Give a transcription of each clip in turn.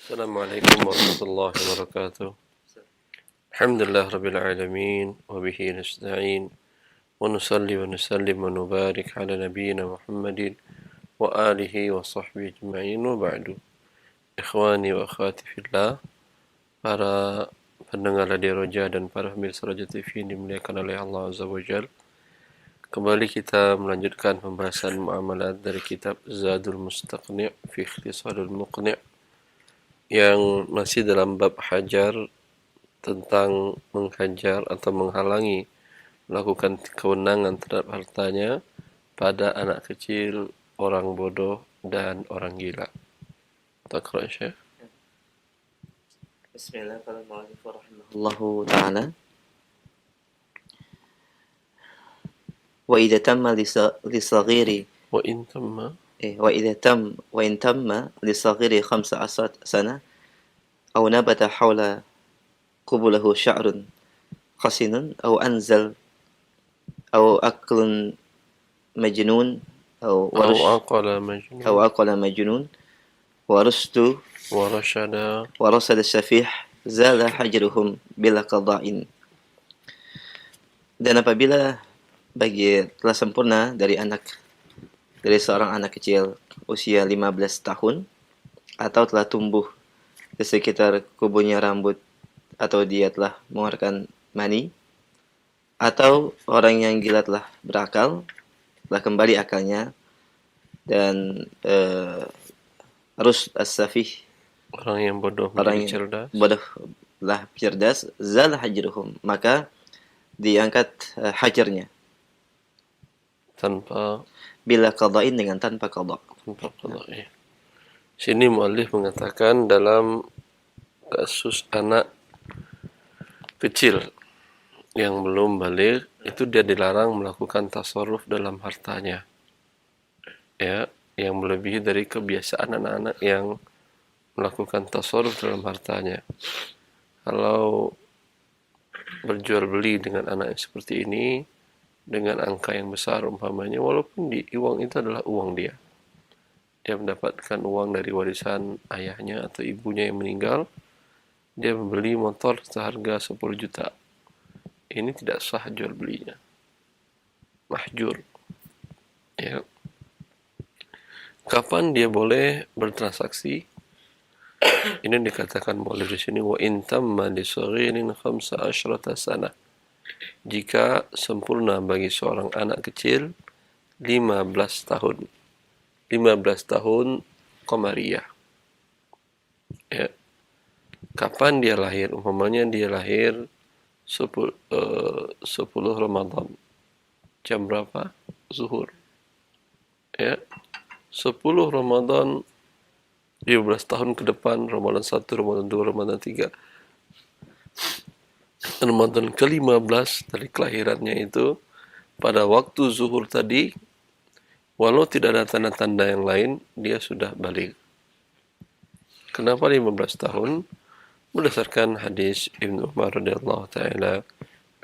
Assalamualaikum warahmatullahi wabarakatuh. Alhamdulillah rabbil alamin wa bihi nasta'in wa nusalli wa nusallim wa nubarik ala nabiyyina Muhammadin wa alihi wa sahbihi ajma'in wa ba'du. Ikhwani wa akhwati fillah, para pendengar Radio Roja dan para pemirsa Roja TV yang dimuliakan oleh Allah Azza wa Jalla. Kembali kita melanjutkan pembahasan muamalat dari kitab Zadul Mustaqni' fi Ikhtisarul Muqni' yang masih dalam bab hajar, tentang menghajar atau menghalangi melakukan kewenangan terhadap hartanya pada anak kecil, orang bodoh, dan orang gila. Taqra Syekh. Bismillahirrahmanirrahim. Ta'ala. Wa idza tamma li-saghiri Wa in tamma wa in tamma li-saghiri 15 sana aw nabata hawla qubulahu sya'run qasinun aw anzal aw aqlun majnun aw aqala majnun wa rusdu wa rasada safih zala hajruhum bila qada'in. Dan apabila telah sempurna dari seorang anak kecil usia 15 tahun atau telah tumbuh di sekitar kubunya rambut, atau dia telah mengeluarkan mani, atau orang yang gila telah berakal, telah kembali akalnya, dan Rus as-safih, orang yang bodoh cerdas, bodohlah cerdas, zal hajruhum, maka diangkat hajarnya tanpa bila qada'in, dengan tanpa qada'. Ya. Sini muallif mengatakan dalam kasus anak kecil yang belum baligh, itu dia dilarang melakukan tasarruf dalam hartanya. Ya, yang melebihi dari kebiasaan anak-anak yang melakukan tasarruf dalam hartanya. Kalau berjual beli dengan anak yang seperti ini dengan angka yang besar umpamanya, walaupun uang itu adalah uang dia mendapatkan uang dari warisan ayahnya atau ibunya yang meninggal, dia membeli motor seharga 10 juta, ini tidak sah jual belinya, mahjur. Ya. Kapan dia boleh bertransaksi? Ini dikatakan boleh di sini, wa in tamma li saghirin 15 sana, jika sempurna bagi seorang anak kecil 15 tahun. 15 tahun qamariyah. Ya. Kapan dia lahir? Umpamanya dia lahir 10 Ramadan. Jam berapa? Zuhur. Ya. 10 Ramadan, 15 tahun ke depan, Ramadan 1, Ramadan 2, Ramadan 3. Ramadan ke-15 dari kelahirannya itu, pada waktu zuhur tadi, walau tidak ada tanda-tanda yang lain, dia sudah baligh. Kenapa 15 tahun? Berdasarkan hadis Ibnu Umar radhiyallahu taala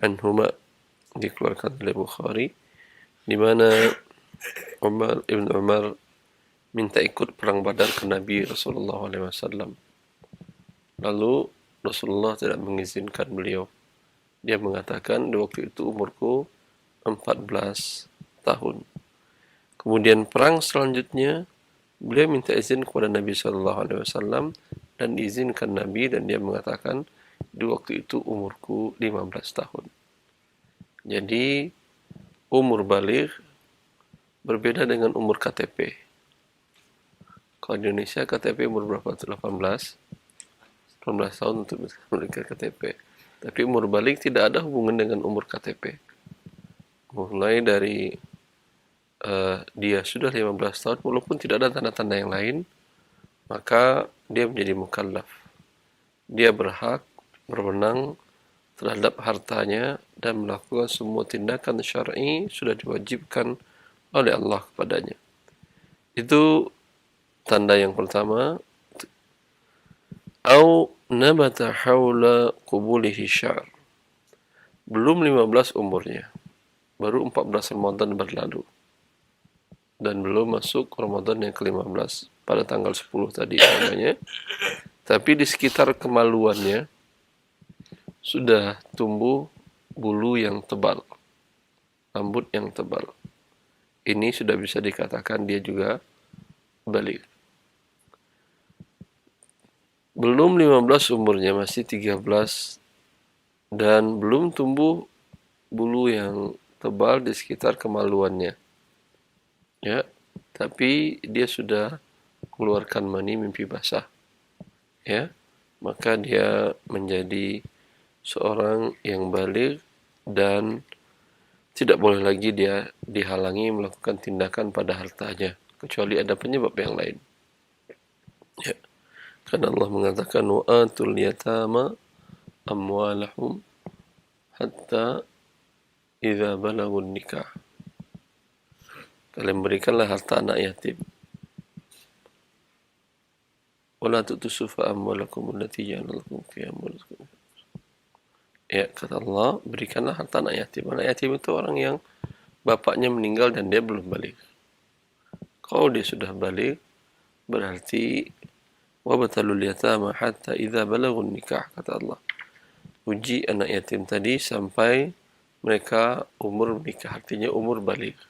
anhuma, dikeluarkan oleh Bukhari, di mana Ibnu Umar minta ikut perang Badar ke Nabi Rasulullah SAW. Lalu Rasulullah tidak mengizinkan beliau. Dia mengatakan, di waktu itu umurku 14 tahun. Kemudian perang selanjutnya, beliau minta izin kepada Nabi SAW dan diizinkan Nabi, dan dia mengatakan, di waktu itu umurku 15 tahun. Jadi umur baligh berbeda dengan umur KTP. Kalau di Indonesia KTP umur berapa? 18 tahun untuk bisa memiliki KTP. Tapi umur baligh tidak ada hubungan dengan umur KTP. Mulai dari dia sudah 15 tahun, walaupun tidak ada tanda-tanda yang lain, maka dia menjadi mukallaf. Dia berhak berwenang terhadap hartanya dan melakukan semua tindakan syar'i sudah diwajibkan oleh Allah kepadanya. Itu tanda yang pertama. Au nabata haula qubulihi syar. Belum 15 umurnya, baru 14 Ramadan berlalu, dan belum masuk Ramadan yang ke-15 pada tanggal 10 tadi namanya. Tapi di sekitar kemaluannya sudah tumbuh bulu yang tebal, rambut yang tebal. Ini sudah bisa dikatakan dia juga balik. Belum 15 umurnya, masih 13, dan belum tumbuh bulu yang tebal di sekitar kemaluannya. Ya, tapi dia sudah mengeluarkan mani mimpi basah. Ya, maka dia menjadi seorang yang balik dan tidak boleh lagi dia dihalangi melakukan tindakan pada hartanya kecuali ada penyebab yang lain. Ya, karena Allah mengatakan wa atul yatama amwalahum hatta idza balagun nikah. Kalian berikanlah harta anak yatim. Wala tutusufa amwalakum allati ja'alakum fi amwalikum. Ya, kata Allah, berikanlah harta anak yatim. Anak yatim itu orang yang bapaknya meninggal dan dia belum balik. Kalau dia sudah balik, berarti wabatalul yatama hatta idza balagun nikah, kata Allah. Uji anak yatim tadi sampai mereka umur menikah, artinya umur balik.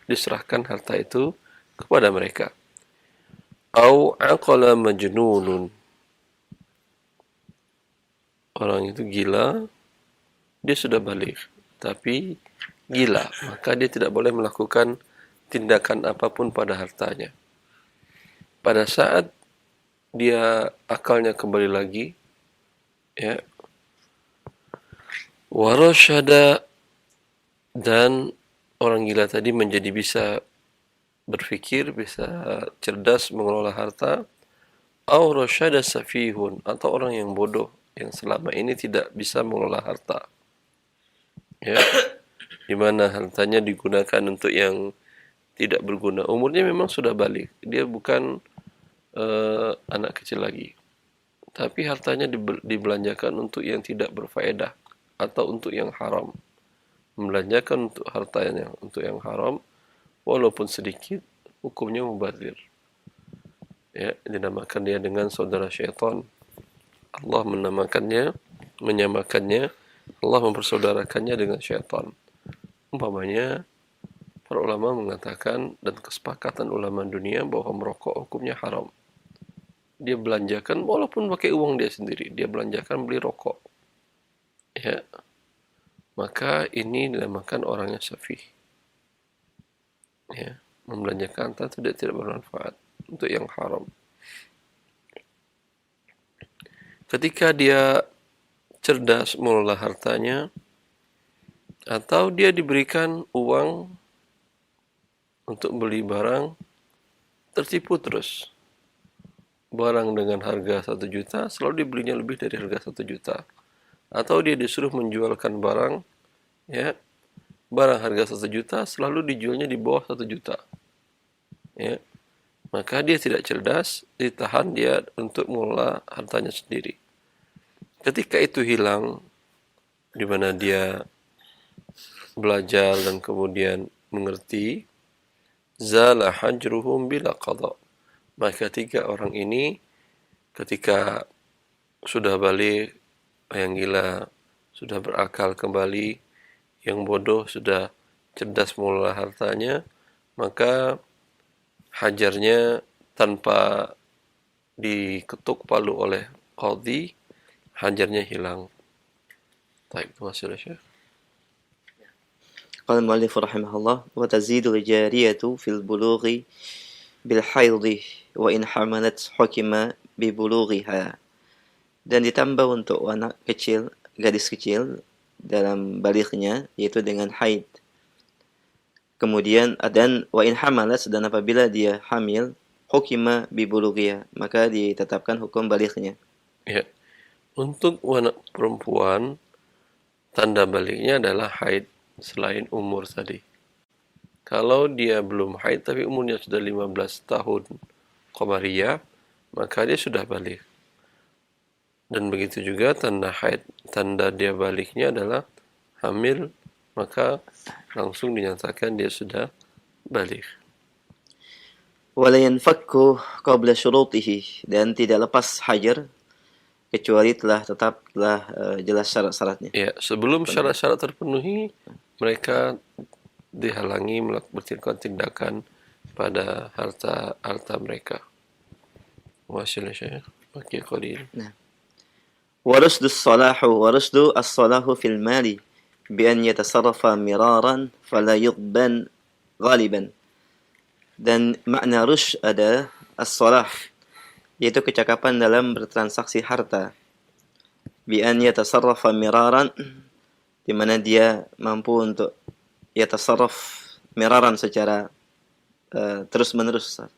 Diserahkan harta itu kepada mereka. Au aqala majnunun. Orang itu gila, dia sudah balik, tapi gila, maka dia tidak boleh melakukan tindakan apapun pada hartanya. Pada saat dia akalnya kembali lagi, ya, warasyada, dan orang gila tadi menjadi bisa berpikir, bisa cerdas mengelola harta, au rasyada safihun, atau orang yang bodoh yang selama ini tidak bisa mengelola harta. Ya, di mana hartanya digunakan untuk yang tidak berguna. Umurnya memang sudah balik, dia bukan anak kecil lagi. Tapi hartanya dibelanjakan untuk yang tidak berfaedah atau untuk yang haram. Membelanjakan untuk hartanya untuk yang haram, walaupun sedikit, hukumnya mubazir. Ya, dinamakan dia dengan saudara syaitan. Allah menyamakannya, Allah mempersaudarakannya dengan syaitan. Umpamanya, para ulama mengatakan dan kesepakatan ulama dunia bahwa merokok hukumnya haram. Dia belanjakan walaupun pakai uang dia sendiri, dia belanjakan beli rokok. Ya, maka ini dinamakan orangnya safih. Ya, membelanjakan harta tidak bermanfaat untuk yang haram. Ketika dia cerdas mengelola hartanya, atau dia diberikan uang untuk beli barang, tertipu terus. Barang dengan harga 1 juta selalu dibelinya lebih dari harga 1 juta. Atau dia disuruh menjualkan barang, ya, barang harga 1 juta selalu dijualnya di bawah 1 juta. Ya, maka dia tidak cerdas, ditahan dia untuk mengelola hartanya sendiri. Ketika itu hilang, di mana dia belajar dan kemudian mengerti, zala hajruhum bila qada. Maka 3 orang ini ketika sudah balik, yang gila sudah berakal kembali, yang bodoh sudah cerdas mengelola hartanya, maka hajarnya tanpa diketuk palu oleh qadhi, hajarnya hilang. Baik, masih Syekh. قال المؤلف رحمه الله وتزيد الجارية في البلوغ بالحيض وإن حملت حكم ببلوغها. Dan ditambah untuk anak kecil, gadis kecil dalam balighnya, yaitu dengan haid. Kemudian dan wa in hamalat, dan apabila dia hamil, hukima bibulughiha, maka ditetapkan hukum balighnya. Ya. Untuk anak perempuan, tanda baliknya adalah haid selain umur tadi. Kalau dia belum haid tapi umurnya sudah 15 tahun qamariyah, maka dia sudah balik. Dan begitu juga tanda haid, tanda dia baliknya adalah hamil, maka langsung dinyatakan dia sudah balik. wala yanfakku qabla syurutihi, dan tidak lepas hajar kecuali telah jelas syarat-syaratnya. Ya, sebelum syarat-syarat terpenuhi, mereka dihalangi melakukan tindakan pada harta mereka. Wasil Syekh, Baqi Qalil. ورشد الصلاح ورشد الصلاح في المال بأن يتصرف مرارا فلا يغبن غالبا. Dan makna rush ada as-salah, yaitu kecakapan dalam bertransaksi harta. Bi an yatasarrafa miraran, di mana dia mampu untuk yatasarraf miraran secara terus-menerus.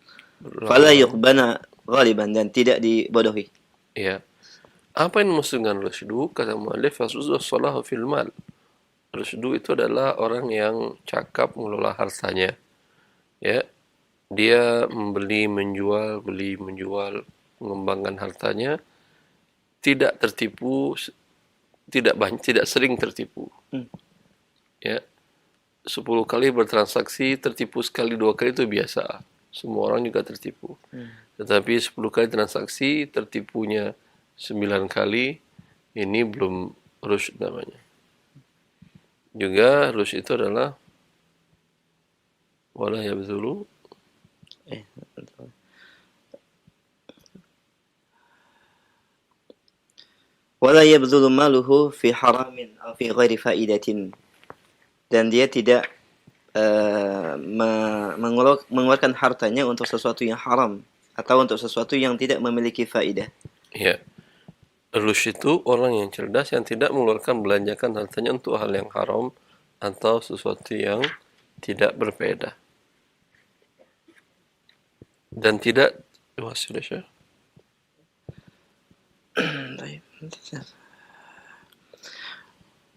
Fala yuqbana ghaliban, dan tidak dibodohi. Ya. Apa yang dimaksud dengan rusydu? Kata mu'allif, fasudhu salahu fil mal. Rusydu itu adalah orang yang cakap mengelola hartanya. Ya. Dia membeli, menjual, mengembangkan hartanya, tidak tertipu, tidak sering tertipu. Ya. 10 kali bertransaksi, tertipu sekali, 2 kali itu biasa. Semua orang juga tertipu. Tetapi 10 kali transaksi, tertipunya 9 kali, ini belum rusyd namanya. Juga rusyd itu adalah wala yabzulu wala yabzulu maluhu fi haramin aw fi ghairi faidatin, dan dia tidak mengeluarkan hartanya untuk sesuatu yang haram atau untuk sesuatu yang tidak memiliki faidah. Ya. Rusyd itu orang yang cerdas yang tidak mengeluarkan belanjakan hartanya untuk hal yang haram atau sesuatu yang tidak berfaedah. Dan tidak sudah.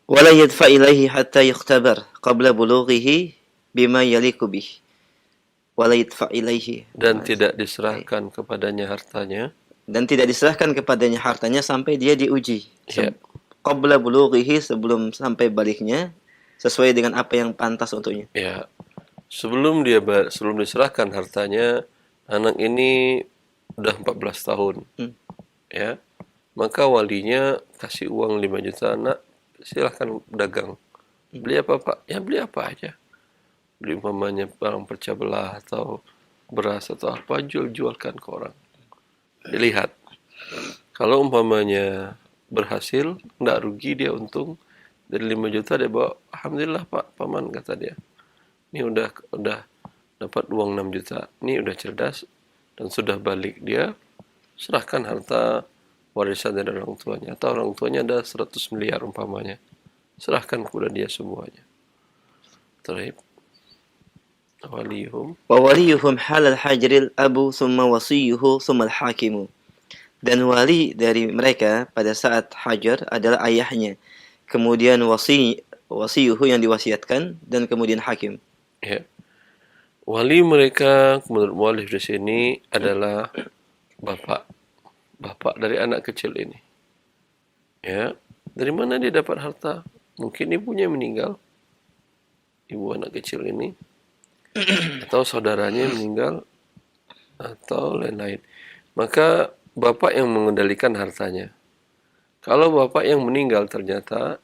Wala yadfa ilaihi hatta yukhtabar qabla bulughihi bima yaliku bih. Wala yadfa ilaihi, dan tidak diserahkan kepadanya hartanya, sampai dia diuji. Qabla bulughihi, sebelum sampai baliknya, sesuai dengan apa yang pantas untuknya. Ya. Sebelum diserahkan hartanya, anak ini udah 14 tahun. Ya. Maka walinya kasih uang 5 juta, anak silahkan dagang. Beli apa Pak? Ya beli apa aja. Beli umpamanya barang pecah belah atau beras atau apa, jualkan ke orang. Dilihat. Kalau umpamanya berhasil, enggak rugi, dia untung. Dari 5 juta dia bawa, alhamdulillah Pak, paman, kata dia. Ini udah dapat uang 6 juta. Ini udah cerdas dan sudah balik, dia serahkan harta warisan dari orang tuanya, atau orang tuanya ada 100 miliar umpamanya, serahkan kepada dia semuanya. Terhib. Waliyuhum wa waliyuhum halal hajril abu thumma wasiyuhu thumma al-hakimu. Dan wali dari mereka pada saat hajar adalah ayahnya, kemudian wasiyuhu yang diwasiatkan, dan kemudian hakim. Ya. Wali mereka menurut muallif di sini adalah bapak dari anak kecil ini. Ya, dari mana dia dapat harta? Mungkin ibunya meninggal, ibu anak kecil ini, atau saudaranya meninggal, atau lain-lain. Maka bapak yang mengendalikan hartanya. Kalau bapak yang meninggal, ternyata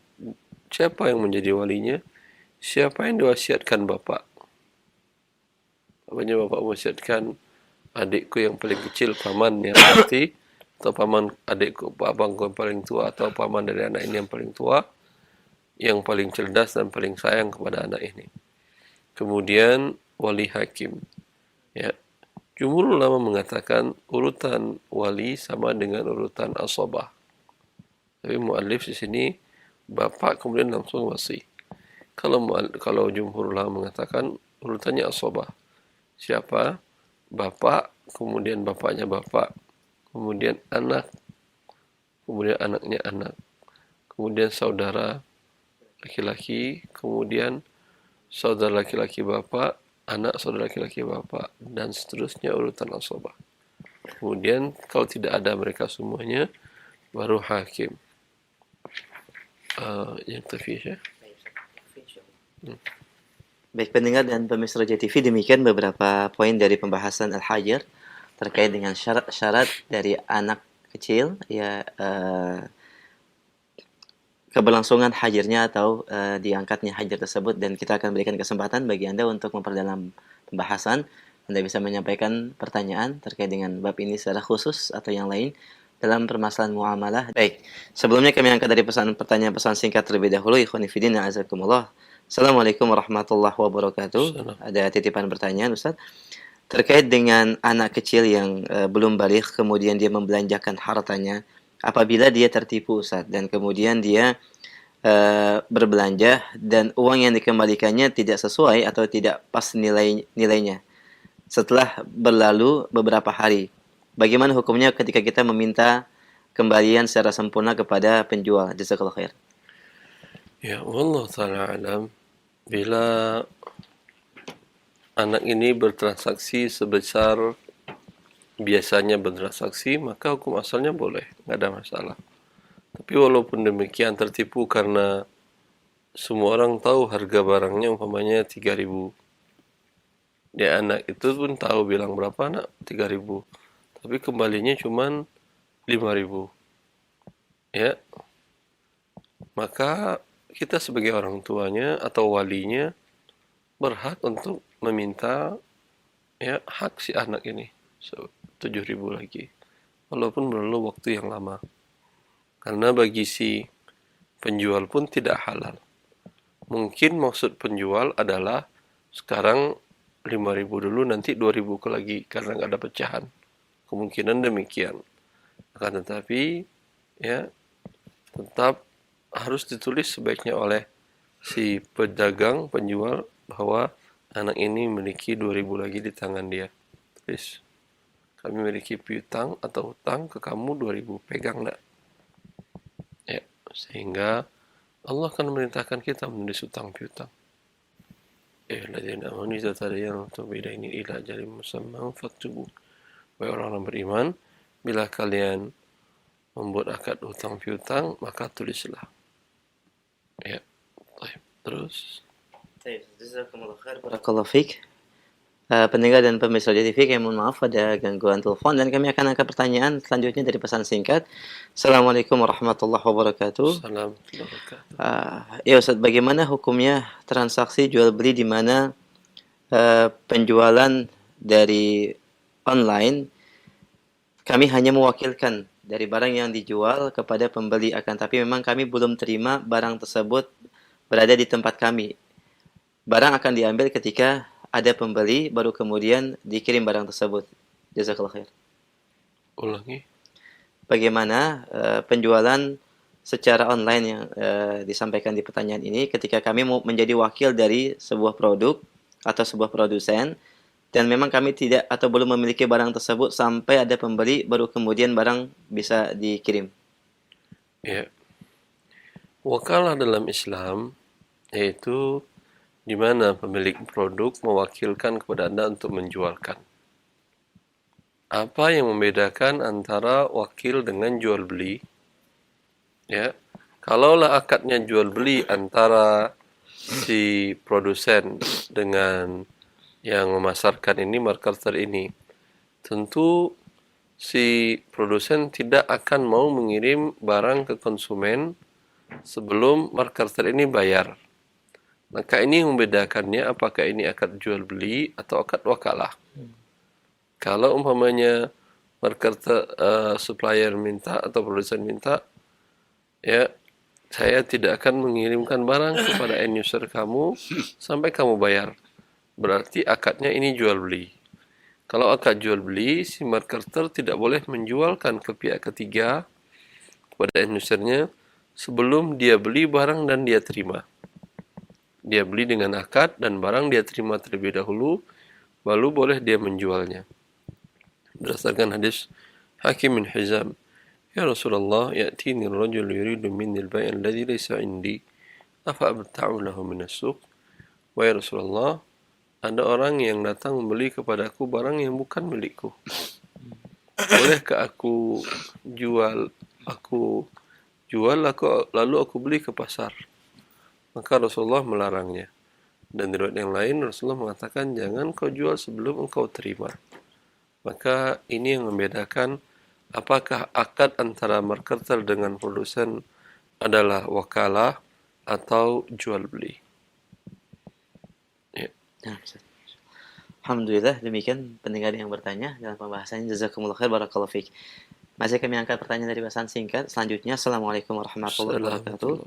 siapa yang menjadi walinya? Siapa yang diwasiatkan bapak? Apanya bapak mewasiatkan adikku yang paling kecil, paman yang mati, atau paman adikku, abangku yang paling tua, atau paman dari anak ini yang paling tua, yang paling cerdas dan paling sayang kepada anak ini. Kemudian wali hakim. Ya. Jumhur ulama mengatakan urutan wali sama dengan urutan asabah. Tapi muallif di sini bapak kemudian langsung wasi. Kalau jumhur ulama mengatakan urutannya asabah. Siapa? Bapak, kemudian bapaknya bapak, kemudian anak, kemudian anaknya anak, kemudian saudara laki-laki, kemudian saudara laki-laki bapak, anak saudara laki-laki bapak, dan seterusnya urutan asabah. Kemudian kalau tidak ada mereka semuanya, baru hakim. Yang terfish ya. Baik pendengar dan pemirsa Roja TV, demikian beberapa poin dari pembahasan Al-Hajr terkait dengan syarat-syarat dari anak kecil, ya, keberlangsungan hajarnya atau diangkatnya hajar tersebut, dan kita akan berikan kesempatan bagi Anda untuk memperdalam pembahasan. Anda bisa menyampaikan pertanyaan terkait dengan bab ini secara khusus atau yang lain dalam permasalahan muamalah. Baik, sebelumnya kami angkat dari pertanyaan pesan singkat terlebih dahulu. Ikhwani fillah, azakumullah. Assalamualaikum warahmatullahi wabarakatuh. Salam. Ada titipan pertanyaan, Ustaz. Terkait dengan anak kecil yang belum balik, kemudian dia membelanjakan hartanya, apabila dia tertipu, Ustaz, dan kemudian dia berbelanja dan uang yang dikembalikannya tidak sesuai atau tidak pas nilainya. Setelah berlalu beberapa hari, bagaimana hukumnya ketika kita meminta kembalian secara sempurna kepada penjual? Jazakallahu khair. Ya, wallahu ta'ala alam. Bila anak ini bertransaksi sebesar biasanya bertransaksi, maka hukum asalnya boleh, nggak ada masalah. Tapi walaupun demikian tertipu karena semua orang tahu harga barangnya umpamanya 3.000. Dia anak itu pun tahu bilang berapa nak 3.000. Tapi kembalinya cuman 5.000. Ya. Maka kita sebagai orang tuanya atau walinya berhak untuk meminta ya hak si anak ini 7.000 lagi. Walaupun berlalu waktu yang lama. Karena bagi si penjual pun tidak halal. Mungkin maksud penjual adalah sekarang 5.000 dulu, nanti 2.000 lagi karena nggak ada pecahan. Kemungkinan demikian. Akan tetapi ya tetap harus ditulis sebaiknya oleh si pedagang, penjual, bahwa anak ini memiliki 2.000 lagi di tangan dia. Tulis, kami memiliki piutang atau hutang ke kamu 2.000, pegang enggak? Ya, sehingga Allah akan memerintahkan kita menulis hutang piutang. Ya, alladzina amanu idza tadayantum bidainin ila ajalin musamman faktubu. Wahai orang-orang beriman, bila kalian membuat akad hutang piutang, maka tulislah. Ya, baik. Terus. Jazakumullah khair. Barakallahu fiik. Pendengar dan pemirsa TV, kami mohon maaf ada gangguan telepon dan kami akan angkat pertanyaan selanjutnya dari pesan singkat. Assalamualaikum warahmatullahi wabarakatuh. Assalamualaikum warahmatullahi wabarakatuh. Ya Ustaz, bagaimana hukumnya transaksi jual beli di mana penjualan dari online kami hanya mewakilkan dari barang yang dijual kepada pembeli, akan tapi memang kami belum terima barang tersebut berada di tempat kami. Barang akan diambil ketika ada pembeli, baru kemudian dikirim barang tersebut. Jazakallahu khair. Ulangi. Bagaimana penjualan secara online yang disampaikan di pertanyaan ini, ketika kami mau menjadi wakil dari sebuah produk atau sebuah produsen, dan memang kami tidak atau belum memiliki barang tersebut sampai ada pembeli, baru kemudian barang bisa dikirim. Ya. Wakalah dalam Islam yaitu di mana pemilik produk mewakilkan kepada Anda untuk menjualkan. Apa yang membedakan antara wakil dengan jual beli? Ya, kalaulah akadnya jual beli antara si produsen dengan yang memasarkan ini, marketer ini, tentu si produsen tidak akan mau mengirim barang ke konsumen sebelum marketer ini bayar. Maka ini membedakannya apakah ini akad jual beli atau akad wakalah. Kalau umpamanya marketer supplier minta atau produsen minta, ya saya tidak akan mengirimkan barang kepada end user kamu sampai kamu bayar. Berarti akadnya ini jual beli. Kalau akad jual beli, si marketer tidak boleh menjualkan ke pihak ketiga kepada end usernya sebelum dia beli barang dan dia terima. Dia beli dengan akad dan barang dia terima terlebih dahulu, baru boleh dia menjualnya. Berdasarkan hadis Hakim bin Hizam, ya Rasulullah, ya'tini ar-rajul yuridu minni al-bay' alladhi laysa 'indi, afa abta'u lahu min as-suq? Wahai Rasulullah, ada orang yang datang membeli kepadaku barang yang bukan milikku. Bolehkah aku jual lalu aku beli ke pasar? Maka Rasulullah melarangnya. Dan di riwayat yang lain Rasulullah mengatakan jangan kau jual sebelum engkau terima. Maka ini yang membedakan apakah akad antara marketer dengan produsen adalah wakalah atau jual beli. Ya. Nah, Ustaz. Alhamdulillah, demikian pendengar yang bertanya dalam pembahasan Jazakumullah khair, barakallahu fiik. Masih kami angkat pertanyaan dari pesan singkat. Selanjutnya, Assalamualaikum warahmatullahi wabarakatuh.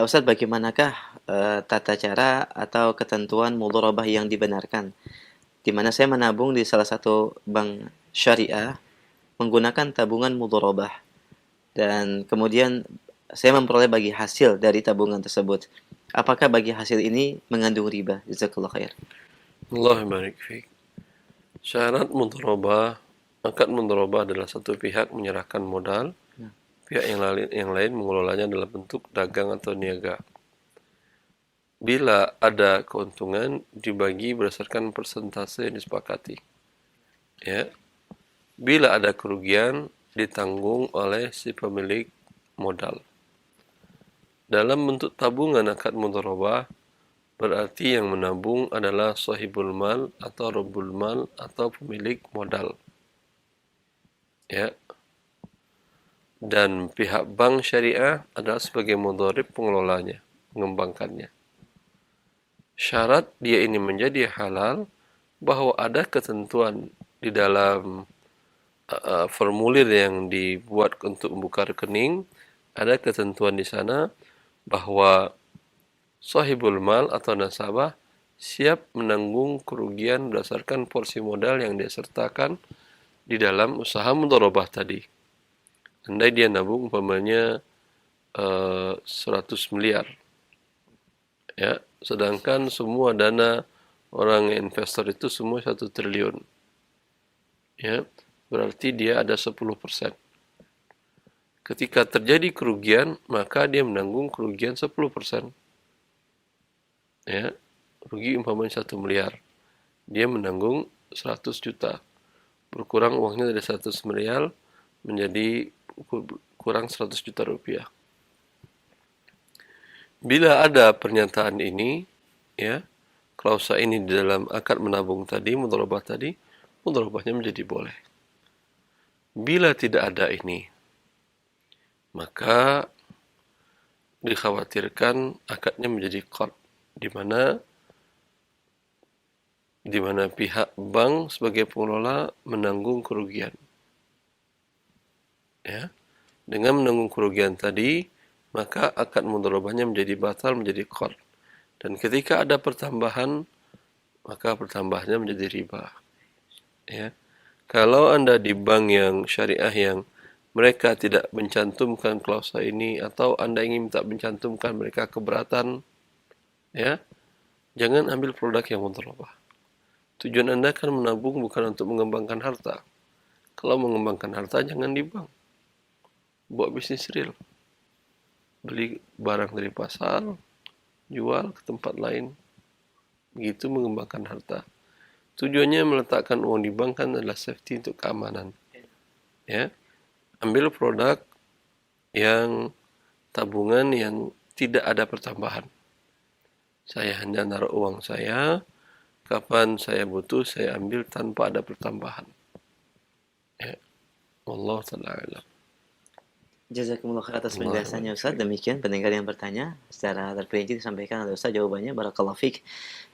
Ustaz, bagaimanakah tata cara atau ketentuan mudharabah yang dibenarkan? Di mana saya menabung di salah satu bank syariah menggunakan tabungan mudharabah, dan kemudian saya memperoleh bagi hasil dari tabungan tersebut. Apakah bagi hasil ini mengandung riba? Jazakallahu khair. Allah barik fiik. Syarat mudharabah, akad mudharabah adalah satu pihak menyerahkan modal, pihak yang lain mengelolanya dalam bentuk dagang atau niaga. Bila ada keuntungan dibagi berdasarkan persentase yang disepakati. Ya. Bila ada kerugian ditanggung oleh si pemilik modal. Dalam bentuk tabungan akad mudharabah berarti yang menabung adalah sahibul mal atau rabbul mal atau pemilik modal. Ya. Dan pihak bank syariah adalah sebagai mudharib pengelolanya, mengembangkannya. Syarat dia ini menjadi halal bahwa ada ketentuan di dalam formulir yang dibuat untuk membuka rekening, ada ketentuan di sana bahwa sahibul mal atau nasabah siap menanggung kerugian berdasarkan porsi modal yang dia sertakan di dalam usaha mudharabah tadi. Andai dia nabung umpamanya 100 miliar. Ya, sedangkan semua dana orang investor itu semua 1 triliun. Ya, berarti dia ada 10%. Ketika terjadi kerugian, maka dia menanggung kerugian 10%. Ya, rugi umpamanya 1 miliar. Dia menanggung 100 juta. Berkurang uangnya dari 100 miliar menjadi kurang 100 juta rupiah. Bila ada pernyataan ini, ya, klausa ini di dalam akad menabung tadi, mudharabah tadi, mudharabahnya menjadi boleh. Bila tidak ada ini, maka dikhawatirkan akadnya menjadi qard, di mana pihak bank sebagai pengelola menanggung kerugian. Ya, dengan menanggung kerugian tadi, maka akad mudharabahnya menjadi batal, menjadi qard. Dan ketika ada pertambahan, maka pertambahannya menjadi riba. Ya. Kalau Anda di bank yang syariah yang mereka tidak mencantumkan klausa ini, atau Anda ingin minta mencantumkan, mereka keberatan, ya, jangan ambil produk yang mudharabah. Tujuan Anda kan menabung bukan untuk mengembangkan harta. Kalau mengembangkan harta, jangan di bank. Buat bisnis real. Beli barang dari pasar, jual ke tempat lain. Begitu mengembangkan harta. Tujuannya meletakkan uang di bank kan adalah safety, untuk keamanan. Ya. Ambil produk yang tabungan yang tidak ada pertambahan. Saya hanya naruh uang saya, kapan saya butuh saya ambil tanpa ada pertambahan. Ya. Wallahu ta'ala a'lam. Jazakumullah khair atas penjelasannya, Ustaz. Demikian pendengar yang bertanya secara terperinci disampaikan oleh Ustaz jawabannya, barakallahu fiik.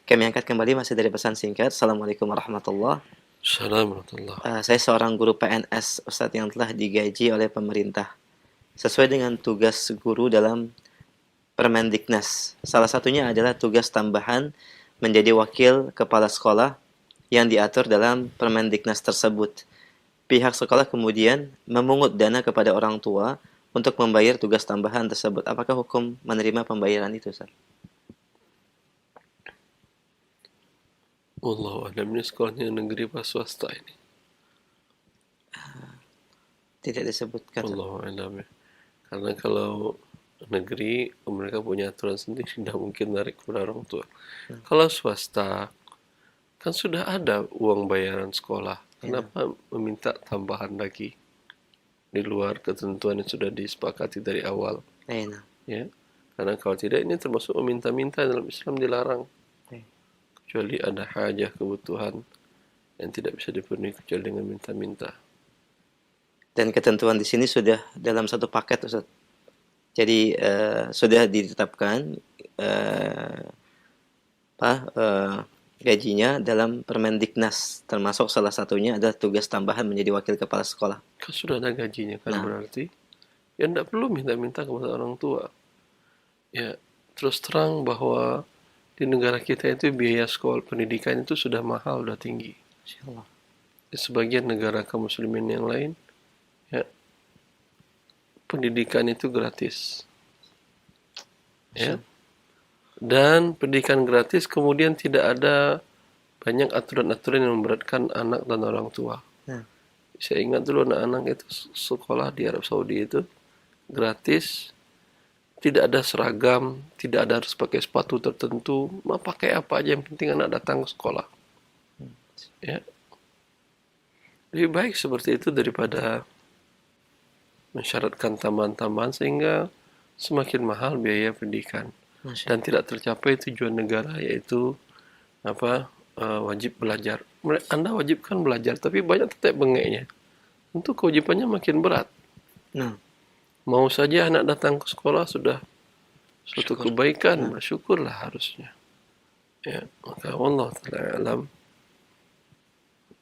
Kami angkat kembali masih dari pesan singkat. Assalamualaikum warahmatullahi wabarakatuh. Assalamualaikum. Saya seorang guru PNS, Ustaz, yang telah digaji oleh pemerintah sesuai dengan tugas guru dalam Permendiknas. Salah satunya adalah tugas tambahan menjadi wakil kepala sekolah yang diatur dalam Permendiknas tersebut. Pihak sekolah kemudian memungut dana kepada orang tua untuk membayar tugas tambahan tersebut. Apakah hukum menerima pembayaran itu, Ustaz? Wallahu a'lam. Ini sekolahnya negeri apa swasta ini? Tidak disebutkan. Wallahu a'lam. Karena kalau negeri mereka punya aturan sendiri, tidak mungkin narik kepada orang tua. Kalau swasta kan sudah ada uang bayaran sekolah. Kenapa meminta tambahan lagi di luar ketentuan yang sudah disepakati dari awal? Ya. Karena kalau tidak ini termasuk meminta-minta dalam Islam dilarang. Baik. Kecuali ada hajah kebutuhan yang tidak bisa dipenuhi kecuali dengan minta-minta. Dan ketentuan di sini sudah dalam satu paket, Ustaz. Jadi sudah ditetapkan gajinya dalam Permendiknas, termasuk salah satunya adalah tugas tambahan menjadi wakil kepala sekolah. Kan sudah ada gajinya kan, Nah. berarti ya tidak perlu minta-minta kepada orang tua. Ya, terus terang bahwa di negara kita itu biaya sekolah pendidikan itu sudah mahal, sudah tinggi. Insyaallah. Di sebagian negara kaum muslimin yang lain, ya, pendidikan itu gratis. Ya. Dan pendidikan gratis kemudian tidak ada banyak aturan-aturan yang memberatkan anak dan orang tua. Nah. Saya ingat dulu anak-anak itu sekolah di Arab Saudi itu gratis, tidak ada seragam, tidak ada harus pakai sepatu tertentu, mau pakai apa aja yang penting anak datang ke sekolah. Ya. Lebih baik seperti itu daripada mensyaratkan tambahan-tambahan sehingga semakin mahal biaya pendidikan dan tidak tercapai tujuan negara, yaitu wajib belajar. Anda wajib kan belajar, tapi banyak tetap bengeknya. Tentu kewajibannya makin berat. Nah. Mau saja anak datang ke sekolah sudah suatu kebaikan, bersyukurlah harusnya. Ya, maka Allah Ta'ala alam,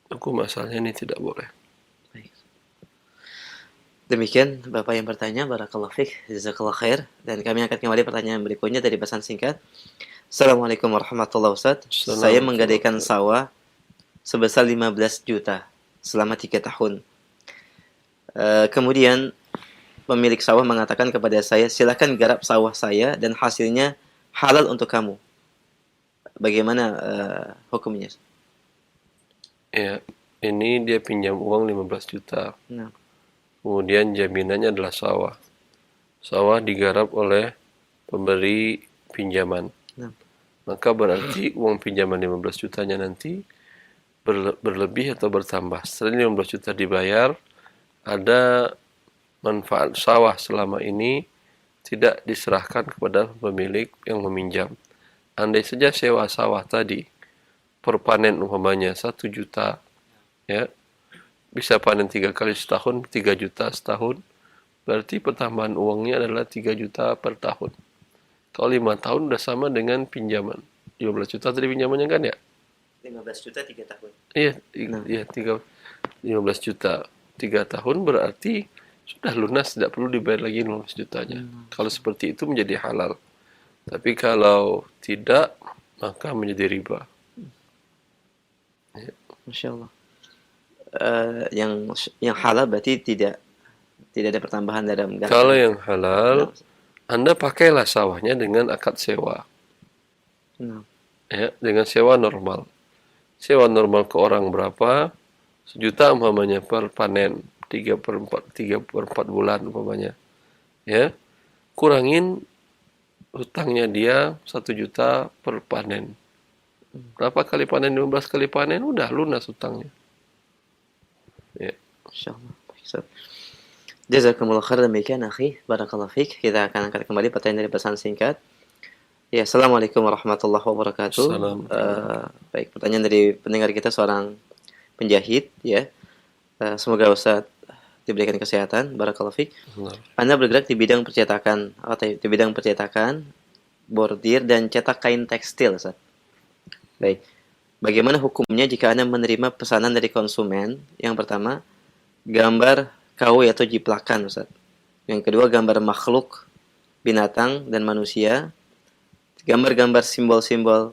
hukum asalnya ini tidak boleh. Baik. Demikian Bapak yang bertanya, barakallahu fiik, jazakallahu khair. Dan kami akan kembali pertanyaan berikutnya dari pesan singkat. Assalamualaikum warahmatullahi wabarakatuh. Saya menggadaikan sawah sebesar 15 juta selama 3 tahun. Kemudian pemilik sawah mengatakan kepada saya, silakan garap sawah saya dan hasilnya halal untuk kamu. Bagaimana hukumnya? Ya, ini dia pinjam uang 15 juta. Nah. Kemudian jaminannya adalah sawah. Sawah digarap oleh pemberi pinjaman. Nah. Maka berarti uang pinjaman 15 jutanya nanti berlebih atau bertambah. Setelah 15 juta dibayar, ada manfaat sawah selama ini tidak diserahkan kepada pemilik yang meminjam. Andai saja sewa sawah tadi per panen umpamanya 1 juta, ya, bisa panen 3 kali setahun, 3 juta setahun, berarti pertambahan uangnya adalah 3 juta per tahun. Kalau 5 tahun udah sama dengan pinjaman. 15 juta tadi pinjamannya kan ya? 15 juta 3 tahun. Iya, iya 15 juta 3 tahun berarti sudah lunas, tidak perlu dibayar lagi 15 jutanya. Kalau seperti itu menjadi halal. Tapi kalau tidak, maka menjadi riba. Ya. Masya Allah. Yang halal berarti tidak ada pertambahan dalam garap. Kalau yang halal, Anda pakailah sawahnya dengan akad sewa. Ya, dengan sewa normal. Sewa normal ke orang berapa? 1 juta umpamanya per panen. 3 per 4 bulan umpamanya. Ya. Kurangin hutangnya dia 1 juta per panen. Berapa kali panen? 15 kali panen, udah lunas hutangnya. Ya. Insyaallah. Jazakumullah khair. Demikian akhi, barakallahu fiik. Kita akan angkat kembali pertanyaan dari pesan singkat. Ya, Assalamualaikum warahmatullahi wabarakatuh. Baik, pertanyaan dari pendengar kita, seorang penjahit, ya. Semoga Ustaz diberikan kesehatan, barakallahu fiik. Anda bergerak di bidang percetakan, bordir dan cetak kain tekstil, Ustaz. Baik. Bagaimana hukumnya jika Anda menerima pesanan dari konsumen? Yang pertama, gambar KW atau jiplakan, Ustaz. Yang kedua, gambar makhluk, binatang dan manusia. Gambar-gambar simbol-simbol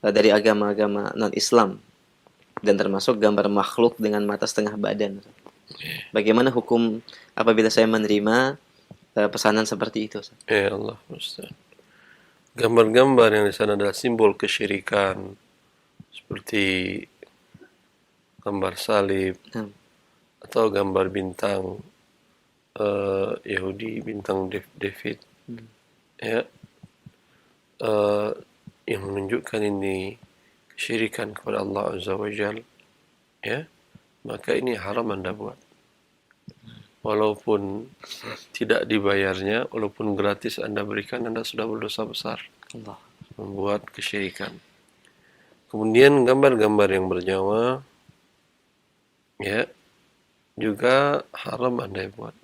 dari agama-agama non-Islam. Dan termasuk gambar makhluk dengan mata setengah badan. Bagaimana hukum apabila saya menerima pesanan seperti itu, Ustaz? Ya Allah, Ustaz. Gambar-gambar yang di sana adalah simbol kesyirikan, seperti gambar salib atau gambar bintang Yahudi, bintang David, ya, yang menunjukkan ini kesyirikan kepada Allah Azza wa Jal, ya, maka ini haram Anda buat. walaupun tidak dibayarnya, walaupun gratis Anda berikan, Anda sudah berdosa besar, Allah. membuat kesyirikan. Kemudian gambar-gambar yang bernyawa, ya, juga haram Anda buat.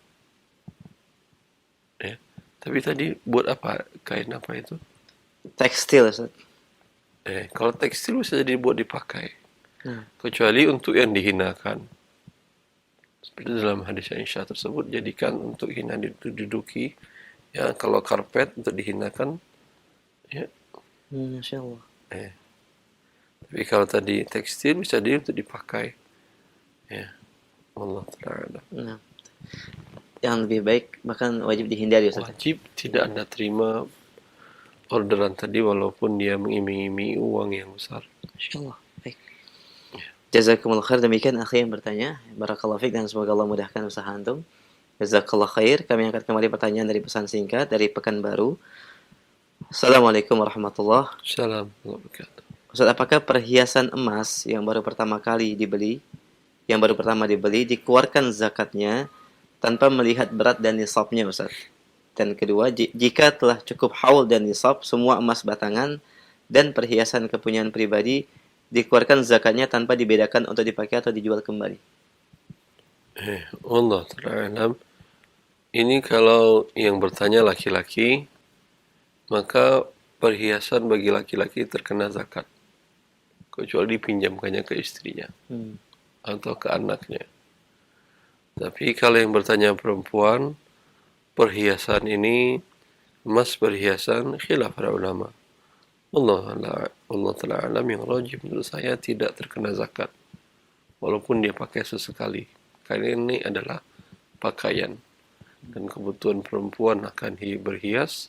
Ya. Tapi tadi buat apa? Kain apa itu? Tekstil, Ustaz. Kalau tekstil bisa jadi buat dipakai. Nah, Kecuali untuk yang dihinakan. Seperti dalam hadis Aisyah tersebut, jadikan untuk hina diduduki. Ya, kalau karpet untuk dihinakan, ya. Masya Allah. Tapi kalau tadi tekstil bisa jadi untuk dipakai. Ya, Allah Ta'ala. Nah, yang lebih baik bahkan wajib dihindari, Ustaz. Wajib tidak Anda terima orderan tadi walaupun dia mengiming-imingi uang yang besar. Masya Allah. Baik. Jazakumullah khair. Demikian akhi yang bertanya. Barakallahu fiik dan semoga Allah mudahkan usaha antum. Jazakallah khair. Kami angkat kembali pertanyaan dari pesan singkat dari Pekanbaru. Assalamualaikum warahmatullahi wabarakatuh. Assalamualaikum. Ustaz, apakah perhiasan emas yang baru pertama dibeli dikeluarkan zakatnya tanpa melihat berat dan nisabnya, Ustaz? Dan kedua, jika telah cukup haul dan nisab, semua emas batangan dan perhiasan kepunyaan pribadi dikeluarkan zakatnya tanpa dibedakan untuk dipakai atau dijual kembali. Allah Ta'ala. Ini kalau yang bertanya laki-laki, maka perhiasan bagi laki-laki terkena zakat, kecuali dipinjamkannya ke istrinya atau ke anaknya. Tapi kalau yang bertanya perempuan, perhiasan ini, emas perhiasan, khilaf para ulama. Allah Ta'ala alam, yang rajih menurut saya tidak terkena zakat, walaupun dia pakai sesekali. Karena ini adalah pakaian, dan kebutuhan perempuan akan berhias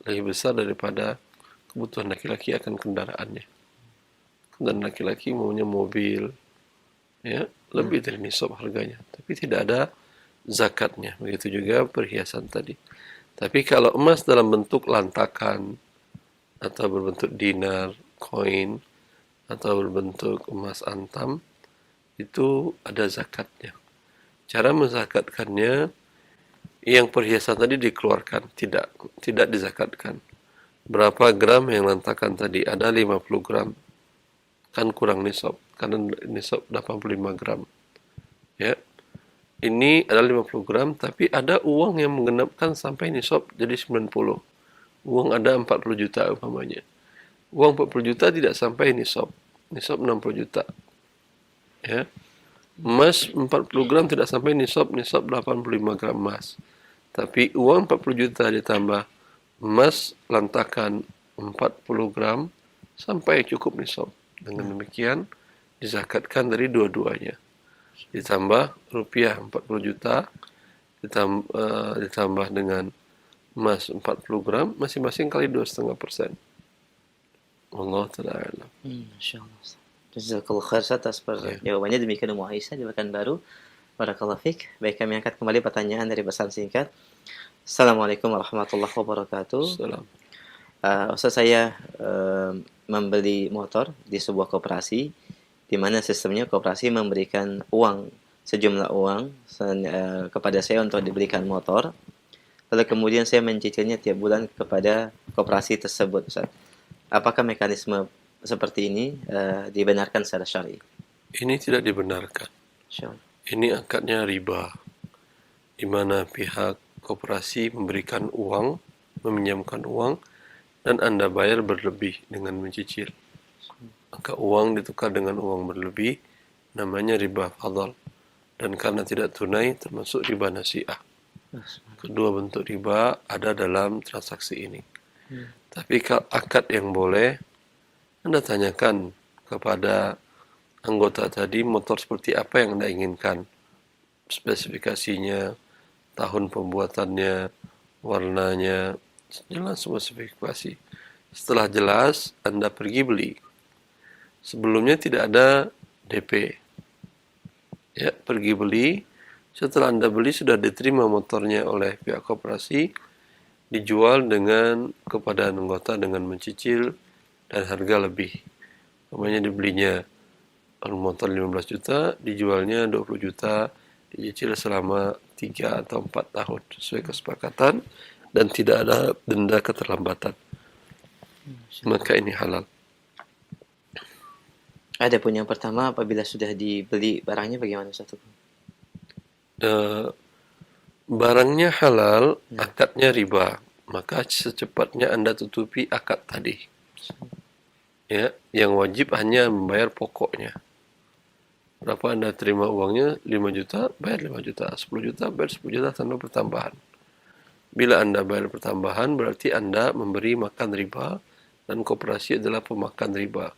lebih besar daripada kebutuhan laki-laki akan kendaraannya. Dan laki-laki maunya mobil, ya, lebih dari nisab harganya, tapi tidak ada zakatnya. Begitu juga perhiasan tadi. Tapi kalau emas dalam bentuk lantakan, atau berbentuk dinar, koin, atau berbentuk emas antam, itu ada zakatnya. Cara menzakatkannya, yang perhiasan tadi dikeluarkan, tidak dizakatkan. Berapa gram yang lantakan tadi? Ada 50 gram. Kan kurang nisab, karena nisab 85 gram. Ya. Ini ada 50 gram, tapi ada uang yang menggenapkan sampai nisab jadi 90. Uang ada 40 juta umpamanya. Uang 40 juta tidak sampai nisab. Nisab 60 juta. Ya. Emas 40 gram tidak sampai nisab 85 gram emas. Tapi uang 40 juta ditambah emas lantakan 40 gram sampai cukup nisab. Dengan demikian dizakatkan dari dua-duanya. Ditambah rupiah 40 juta ditambah dengan emas 40 gram, masing-masing kali 2,5%. Allah Ta'ala. Masya Allah. Jazakallah khair atas jawabannya. Demikian Ummu Aisyah di Pekanbaru. Barakallahu fiik. Baik, kami angkat kembali pertanyaan dari pesan singkat. Assalamualaikum warahmatullahi wabarakatuh. Salam. Ustaz, saya membeli motor di sebuah koperasi, di mana sistemnya koperasi memberikan sejumlah uang kepada saya untuk dibelikan motor. Lalu kemudian saya mencicilnya tiap bulan kepada koperasi tersebut, Ustaz. Apakah mekanisme seperti ini dibenarkan secara syar'i? Ini tidak dibenarkan. Sure. Ini akadnya riba, di mana pihak koperasi memberikan uang, meminjamkan uang, dan Anda bayar berlebih dengan mencicil. Maka uang ditukar dengan uang berlebih, namanya riba fadl. Dan karena tidak tunai, termasuk riba nasi'ah. Kedua bentuk riba ada dalam transaksi ini. Tapi kalau akad yang boleh, Anda tanyakan kepada anggota tadi motor seperti apa yang Anda inginkan, spesifikasinya, tahun pembuatannya, warnanya, jelas semua spesifikasi. Setelah jelas, Anda pergi beli. Sebelumnya tidak ada DP. Ya, pergi beli. Setelah Anda beli, sudah diterima motornya oleh pihak koperasi, dijual kepada anggota dengan mencicil dan harga lebih. Namanya dibelinya motor 15 juta, dijualnya 20 juta, dicicil selama 3 atau 4 tahun sesuai kesepakatan dan tidak ada denda keterlambatan. Maka ini halal. Ada pun yang pertama, apabila sudah dibeli barangnya bagaimana Ustaz? Eh, barangnya halal, akadnya riba, maka secepatnya Anda tutupi akad tadi. Ya, yang wajib hanya membayar pokoknya. Berapa Anda terima uangnya? 5 juta, bayar 5 juta. 10 juta, bayar 10 juta tanpa pertambahan. Bila Anda bayar pertambahan, berarti Anda memberi makan riba, dan koperasi adalah pemakan riba.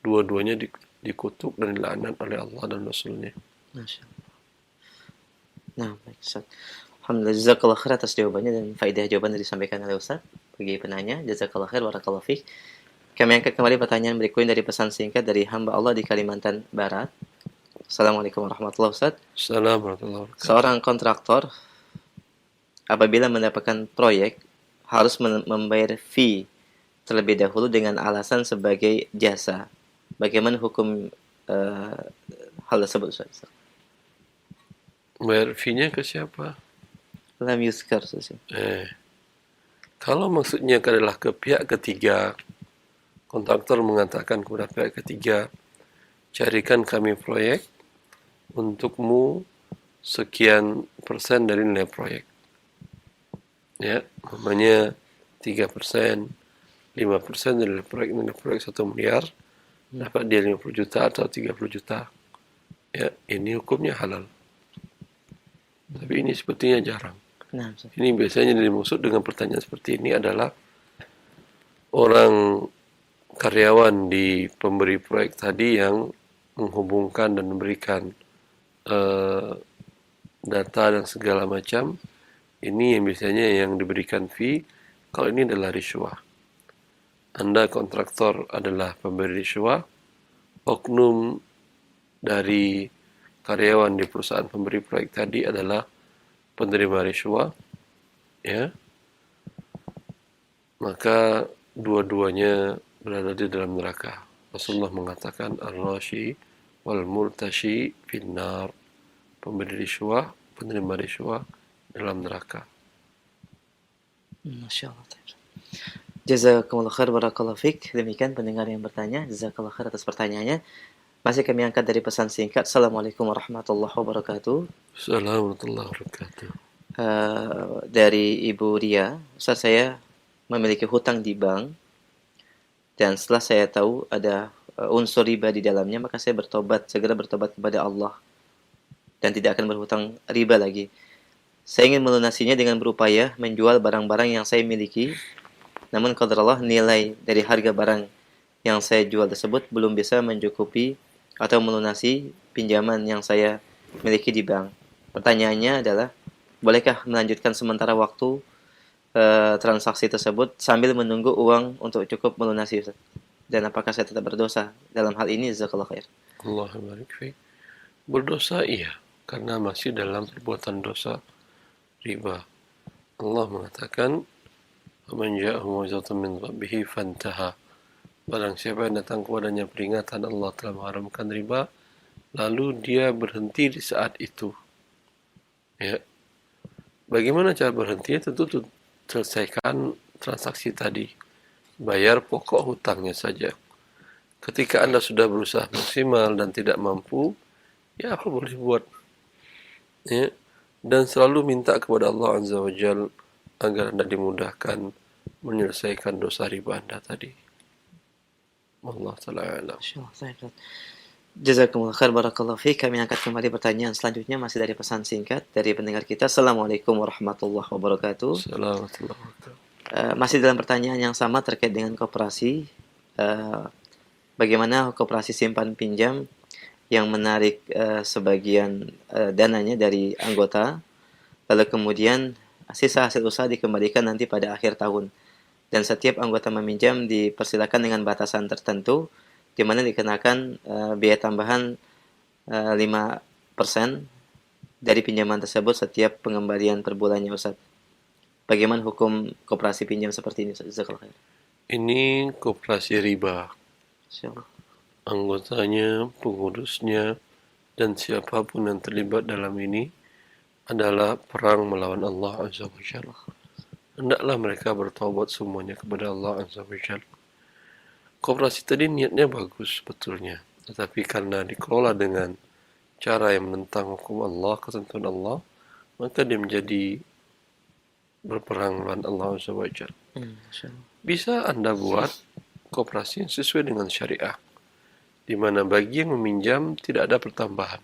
Dua-duanya dikutuk dan dilaknat oleh Allah dan Rasulnya. Masya Allah. Nah, baik Ustaz. Alhamdulillah, jazakallah khair atas jawabannya dan faedah jawaban yang disampaikan oleh Ustaz bagi penanya. Jazakallah khair, barakallahu fiik. Kami angkat kembali pertanyaan berikutnya dari pesan singkat dari hamba Allah di Kalimantan Barat. Assalamualaikum warahmatullahi wabarakatuh. Assalamualaikum warahmatullahi wabarakatuh. Seorang kontraktor apabila mendapatkan proyek harus membayar fee terlebih dahulu dengan alasan sebagai jasa. Bagaimana hukum hal tersebut Ustaz? Bayar fee-nya ke siapa? Lam yuzkar Ustaz. Kalau maksudnya adalah ke pihak ketiga, kontraktor mengatakan kepada pihak ketiga, carikan kami proyek untukmu sekian persen dari nilai proyek. Ya, namanya 3%, 5% dari nilai proyek 1 miliar, dapat dia 50 juta atau 30 juta. Ya, ini hukumnya halal. Tapi ini sepertinya jarang. Nah, ini biasanya dimaksud dengan pertanyaan seperti ini adalah orang karyawan di pemberi proyek tadi yang menghubungkan dan memberikan data dan segala macam. Ini yang biasanya yang diberikan fee. Kalau ini adalah riswah. Anda kontraktor adalah pemberi riswah, oknum dari karyawan di perusahaan pemberi proyek tadi adalah penerima riswah, ya, maka dua-duanya berada di dalam neraka. Rasulullah mengatakan ar-rashi wal murtashi finnar, pemberi riswah, penerima riswah dalam neraka. Masya Allah. Jazakumullah khair, barakallahu fiik. Demikian pendengar yang bertanya, jazakallah khair atas pertanyaannya. Masih kami angkat dari pesan singkat. Assalamualaikum warahmatullahi wabarakatuh. Assalamualaikum warahmatullahi wabarakatuh. Dari Ibu Ria, Ustaz, saya memiliki hutang di bank dan setelah saya tahu ada unsur riba di dalamnya, maka saya segera bertobat kepada Allah dan tidak akan berhutang riba lagi. Saya ingin melunasinya dengan berupaya menjual barang-barang yang saya miliki, namun qadarullah nilai dari harga barang yang saya jual tersebut belum bisa mencukupi atau melunasi pinjaman yang saya miliki di bank. Pertanyaannya adalah, bolehkah melanjutkan sementara waktu transaksi tersebut sambil menunggu uang untuk cukup melunasi, Ustaz? Dan apakah saya tetap berdosa dalam hal ini? Jazakallah khair. Allahumma barik fiik. Berdosa iya, karena masih dalam perbuatan dosa riba. Allah mengatakan, "Man ja'ahu mau'izatun min rabbih fantaha." Barang siapa yang datang kepadanya peringatan Allah telah mengharamkan riba, lalu dia berhenti di saat itu. Ya. Bagaimana cara berhentinya? Tentu selesaikan transaksi tadi. Bayar pokok hutangnya saja. Ketika Anda sudah berusaha maksimal dan tidak mampu, ya apa boleh buat. Ya. Dan selalu minta kepada Allah Azza wa Jal agar Anda dimudahkan menyelesaikan dosa riba Anda tadi. Allah Ta'ala a'lam. Jazakumullah khair, barakallahu fiik. Kami angkat kembali pertanyaan selanjutnya masih dari pesan singkat dari pendengar kita. Assalamualaikum warahmatullahi wabarakatuh. Assalamualaikum warahmatullahi wabarakatuh. Masih dalam pertanyaan yang sama terkait dengan koperasi. Bagaimana koperasi simpan pinjam yang menarik sebagian dananya dari anggota, lalu kemudian sisa hasil usaha dikembalikan nanti pada akhir tahun, dan setiap anggota meminjam dipersilakan dengan batasan tertentu di mana dikenakan biaya tambahan 5% dari pinjaman tersebut setiap pengembalian per bulannya, Ustaz. Bagaimana hukum koperasi pinjam seperti ini, Ustaz? Ini koperasi riba. Anggotanya, pengurusnya, dan siapapun yang terlibat dalam ini adalah perang melawan Allah Azza wa Jalla. Hendaklah mereka bertaubat semuanya kepada Allah Azza wa Jalla. Koperasi tadi niatnya bagus betulnya, tetapi karena dikelola dengan cara yang menentang hukum Allah, ketentuan Allah, maka dia menjadi berperang melawan Allah Azza wa Jalla. Bisa Anda buat koperasi yang sesuai dengan syariah, di mana bagi yang meminjam tidak ada pertambahan.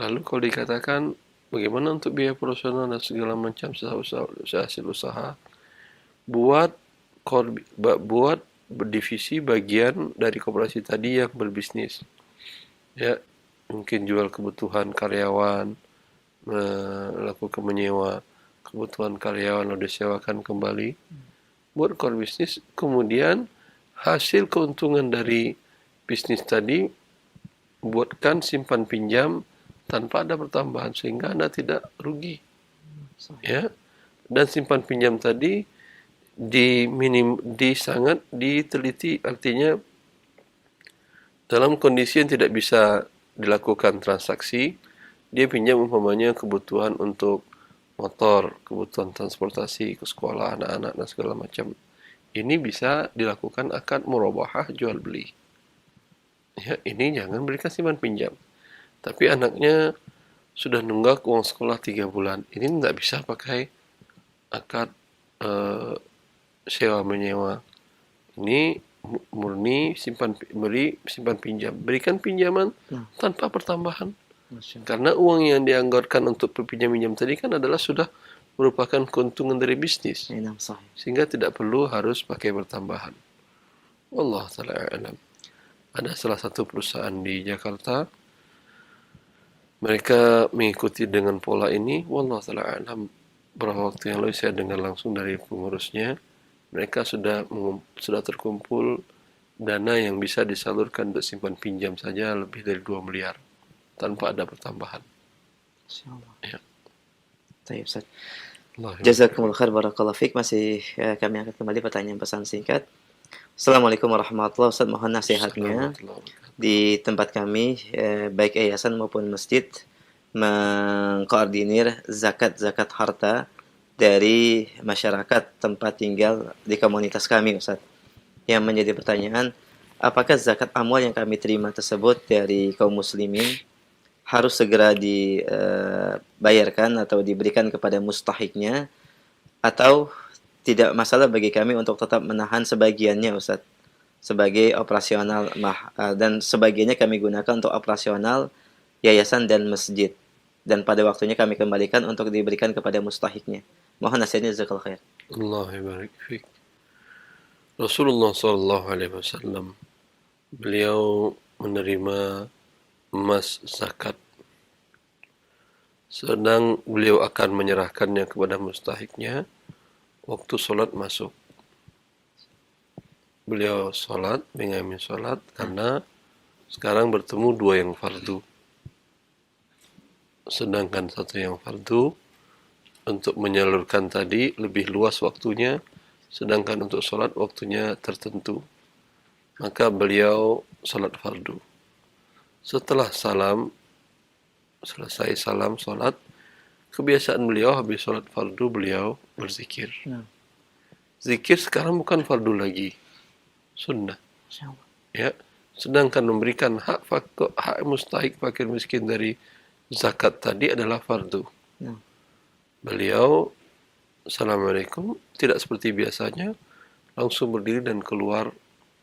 Lalu kalau dikatakan bagaimana untuk biaya operasional dan segala macam hasil usaha, buat berdivisi bagian dari koperasi tadi yang berbisnis. Ya, mungkin jual kebutuhan karyawan, melakukan menyewa kebutuhan karyawan lalu disewakan kembali. Buat core bisnis, kemudian hasil keuntungan dari bisnis tadi buatkan simpan pinjam tanpa ada pertambahan sehingga Anda tidak rugi. Ya. Dan simpan pinjam tadi sangat diteliti, artinya dalam kondisi yang tidak bisa dilakukan transaksi, dia pinjam umpamanya kebutuhan untuk motor, kebutuhan transportasi ke sekolah anak-anak dan segala macam. Ini bisa dilakukan akad murabahah jual beli. Ya, ini jangan berikan simpan pinjam. Tapi anaknya sudah nunggak uang sekolah 3 bulan. Ini tidak bisa pakai akad sewa menyewa. Ini murni simpan pinjam. Berikan pinjaman tanpa pertambahan. Karena uang yang dianggarkan untuk pinjam tadi kan adalah sudah merupakan keuntungan dari bisnis. Sehingga tidak perlu harus pakai pertambahan. Wallahu ta'ala a'lam. Ada salah satu perusahaan di Jakarta, mereka mengikuti dengan pola ini. Wallahu ta'ala a'lam. Beberapa waktu yang lalu saya dengar langsung dari pengurusnya, mereka sudah terkumpul dana yang bisa disalurkan untuk simpan pinjam saja lebih dari 2 miliar tanpa ada pertambahan. Insyaallah. Ya. Baik, Ustaz. Jazakumullah khair, barakallahu fiik. Masih kami akan kembali pertanyaan pesan singkat. Assalamualaikum warahmatullahi wabarakatuh. Ustaz, mohon nasihatnya. Di tempat kami, baik yayasan maupun masjid, mengkoordinir zakat harta dari masyarakat tempat tinggal di komunitas kami, Ustaz. Yang menjadi pertanyaan, apakah zakat amwal yang kami terima tersebut dari kaum muslimin harus segera dibayarkan atau diberikan kepada mustahiknya, atau tidak masalah bagi kami untuk tetap menahan sebagiannya, Ustaz, sebagai operasional dan sebagiannya kami gunakan untuk operasional yayasan dan masjid, dan pada waktunya kami kembalikan untuk diberikan kepada mustahiknya. Mohon nasihatnya, jazakallahu khair. Allah barik fiik. Rasulullah sallallahu alaihi wasallam, beliau menerima emas zakat, sedang beliau akan menyerahkannya kepada mustahiknya waktu solat masuk. Beliau solat, mengambil solat, karena sekarang bertemu 2 yang fardu. Sedangkan 1 yang fardu, untuk menyalurkan tadi lebih luas waktunya, sedangkan untuk solat waktunya tertentu. Maka beliau solat fardu. Setelah selesai salam solat, kebiasaan beliau habis solat fardu beliau berzikir. Zikir sekarang bukan fardu lagi, sunnah. Ya, sedangkan memberikan hak mustahik fakir miskin dari zakat tadi adalah fardu. Beliau Assalamualaikum, tidak seperti biasanya, langsung berdiri dan keluar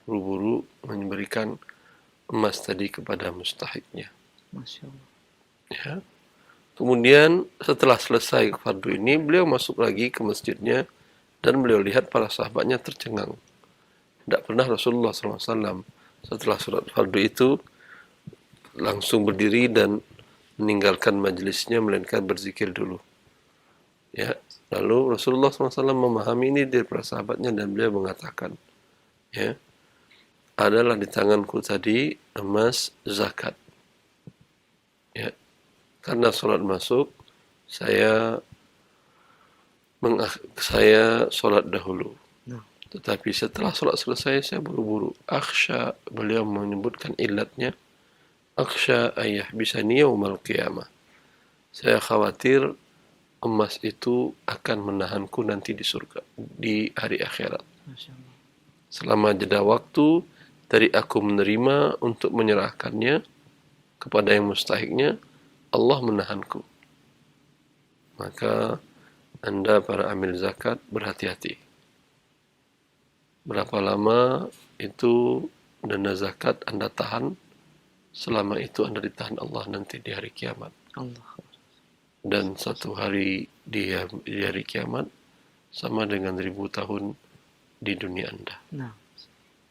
buru-buru memberikan emas tadi kepada mustahiknya. Masya Allah. Ya. Kemudian setelah selesai fardu ini, beliau masuk lagi ke masjidnya dan beliau lihat para sahabatnya tercengang. Tidak pernah Rasulullah SAW setelah surat fardu itu langsung berdiri dan meninggalkan majelisnya, melainkan berzikir dulu. Ya, lalu Rasulullah SAW memahami ini dari para sahabatnya dan beliau mengatakan, ya, adalah di tanganku tadi emas zakat. Ya, karena sholat masuk, saya sholat dahulu. Tetapi setelah sholat selesai, saya buru-buru. Akhsha, beliau menyebutkan ilatnya, Akhsha ayah bisani yaumal qiyamah. Saya khawatir emas itu akan menahanku nanti di surga, di hari akhirat. Masya Allah. Selama jeda waktu dari aku menerima untuk menyerahkannya kepada yang mustahiknya, Allah menahanku. Maka Anda para amil zakat berhati-hati. Berapa lama itu dana zakat Anda tahan, selama itu Anda ditahan Allah nanti di hari kiamat. Allah. Dan satu hari di hari kiamat sama dengan 1000 tahun di dunia Anda. Nah,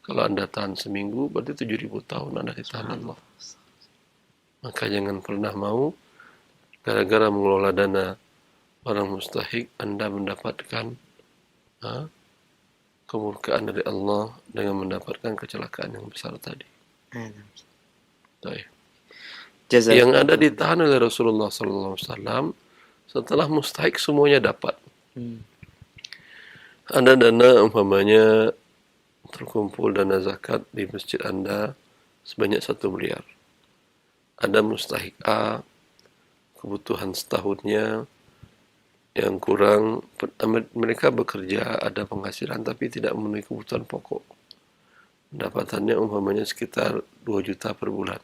Kalau Anda tahan seminggu, berarti 7000 tahun Anda ditahan Allah. Maka jangan pernah mau gara-gara mengelola dana orang mustahik Anda mendapatkan kemurkaan dari Allah dengan mendapatkan kecelakaan yang besar tadi. Baik. Yang ada ditahan oleh Rasulullah SAW setelah mustahik semuanya dapat. Ada dana umpamanya terkumpul dana zakat di masjid Anda sebanyak 1 miliar. Ada mustahik A, kebutuhan setahunnya yang kurang, mereka bekerja, ada penghasilan tapi tidak memenuhi kebutuhan pokok. Pendapatannya umpamanya sekitar 2 juta per bulan.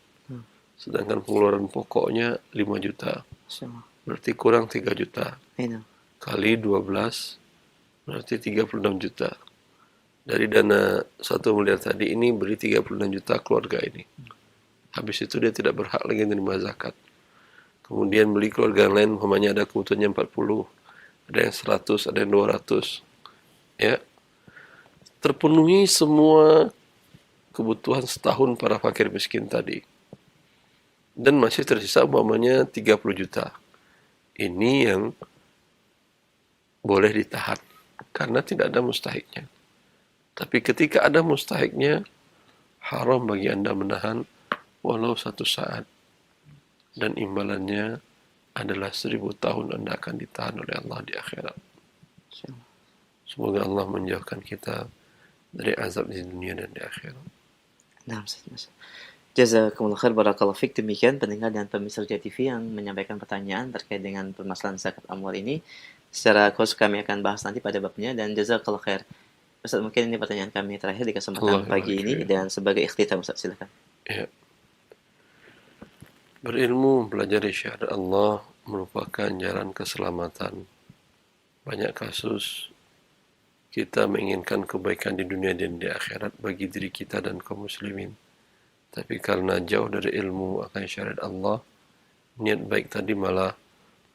Sedangkan pengeluaran pokoknya 5 juta. Berarti kurang 3 juta. Kali 12 berarti 36 juta. Dari dana 1 miliar tadi ini beri 36 juta keluarga ini. Habis itu dia tidak berhak lagi menerima zakat. Kemudian beli keluarga yang lain, umpamanya ada kebutuhannya 40, ada yang 100, ada yang 200. Ya. Terpenuhi semua kebutuhan setahun para fakir miskin tadi. Dan masih tersisa umpamanya 30 juta. Ini yang boleh ditahan karena tidak ada mustahiknya. Tapi ketika ada mustahiknya, haram bagi Anda menahan walau 1 saat. Dan imbalannya adalah 1000 tahun Anda akan ditahan oleh Allah di akhirat. Semoga Allah menjauhkan kita dari azab di dunia dan di akhirat. Nah, Jazakumullah khair, barakallahu fik. Demikian pendengar dan pemirsa Roja TV yang menyampaikan pertanyaan terkait dengan permasalahan zakat amwal ini. Secara khusus kami akan bahas nanti pada babnya, dan jazakallahu khair. Ustaz, mungkin ini pertanyaan kami terakhir di kesempatan pagi ini, dan sebagai ikhtitam Ustaz, silakan. Ya. Berilmu, mempelajari syahadat Allah merupakan jalan keselamatan. Banyak kasus kita menginginkan kebaikan di dunia dan di akhirat bagi diri kita dan kaum muslimin. Tapi karena jauh dari ilmu akan syariat Allah, niat baik tadi malah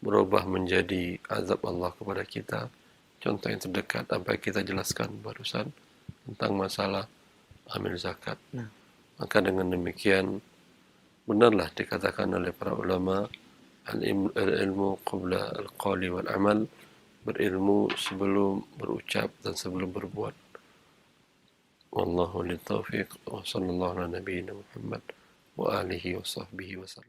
berubah menjadi azab Allah kepada kita. Contoh yang terdekat apa yang kita jelaskan barusan tentang masalah amil zakat. Maka dengan demikian benarlah dikatakan oleh para ulama, al-ilmu qabla al-qawli wal amal, berilmu sebelum berucap dan sebelum berbuat. Wallahu li taufiq wa sallallahu ala nabiyyina Muhammad wa alihi wa sahbihi wa sallam.